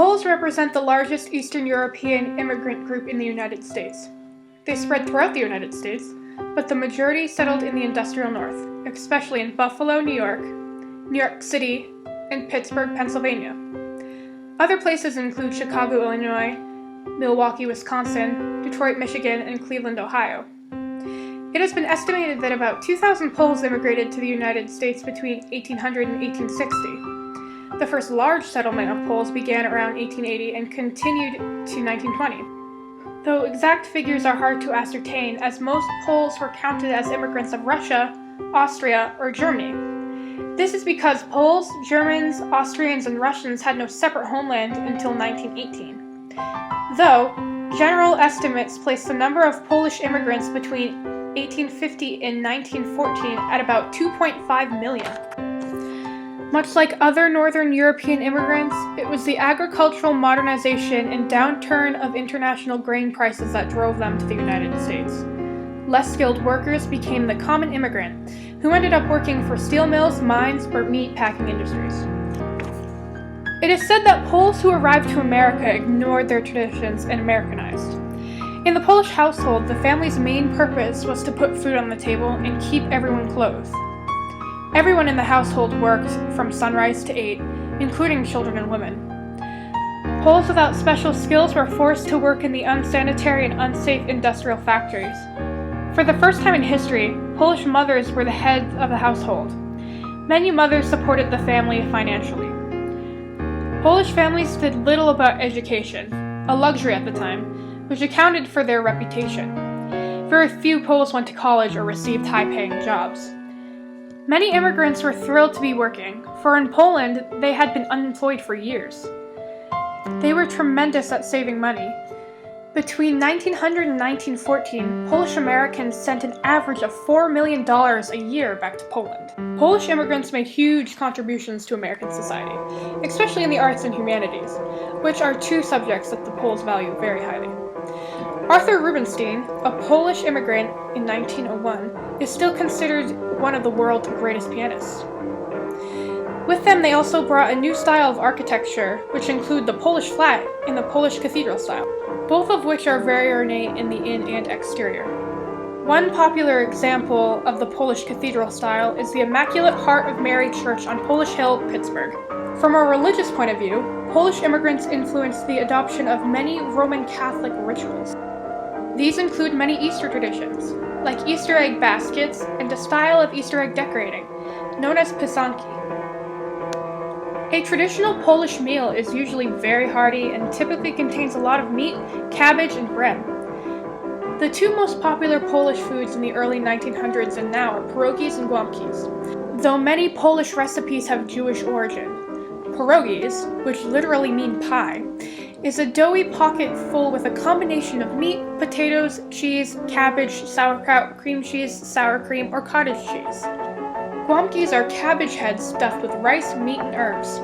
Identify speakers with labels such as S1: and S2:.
S1: Poles represent the largest Eastern European immigrant group in the United States. They spread throughout the United States, but the majority settled in the industrial north, especially in Buffalo, New York City, and Pittsburgh, Pennsylvania. Other places include Chicago, Illinois, Milwaukee, Wisconsin, Detroit, Michigan, and Cleveland, Ohio. It has been estimated that about 2,000 Poles immigrated to the United States between 1800 and 1860. The first large settlement of Poles began around 1880 and continued to 1920. Though exact figures are hard to ascertain, as most Poles were counted as immigrants of Russia, Austria, or Germany. This is because Poles, Germans, Austrians, and Russians had no separate homeland until 1918. Though, general estimates place the number of Polish immigrants between 1850 and 1914 at about 2.5 million. Much like other Northern European immigrants, it was the agricultural modernization and downturn of international grain prices that drove them to the United States. Less skilled workers became the common immigrant, who ended up working for steel mills, mines, or meat packing industries. It is said that Poles who arrived to America ignored their traditions and Americanized. In the Polish household, the family's main purpose was to put food on the table and keep everyone clothed. Everyone in the household worked from sunrise to 8, including children and women. Poles without special skills were forced to work in the unsanitary and unsafe industrial factories. For the first time in history, Polish mothers were the heads of the household. Many mothers supported the family financially. Polish families did little about education, a luxury at the time, which accounted for their reputation. Very few Poles went to college or received high-paying jobs. Many immigrants were thrilled to be working, for in Poland, they had been unemployed for years. They were tremendous at saving money. Between 1900 and 1914, Polish Americans sent an average of $4 million a year back to Poland. Polish immigrants made huge contributions to American society, especially in the arts and humanities, which are two subjects that the Poles value very highly. Arthur Rubinstein, a Polish immigrant in 1901, is still considered one of the world's greatest pianists. With them, they also brought a new style of architecture, which include the Polish flat and the Polish cathedral style, both of which are very ornate in the in and exterior. One popular example of the Polish cathedral style is the Immaculate Heart of Mary Church on Polish Hill, Pittsburgh. From a religious point of view, Polish immigrants influenced the adoption of many Roman Catholic rituals. These include many Easter traditions, like Easter egg baskets and a style of Easter egg decorating, known as pisanki. A traditional Polish meal is usually very hearty and typically contains a lot of meat, cabbage, and bread. The two most popular Polish foods in the early 1900s and now are pierogies and gułamki's, though many Polish recipes have Jewish origin. Pierogies, which literally mean pie, is a doughy pocket full with a combination of meat, potatoes, cheese, cabbage, sauerkraut, cream cheese, sour cream, or cottage cheese. Gułamki's are cabbage heads stuffed with rice, meat, and herbs.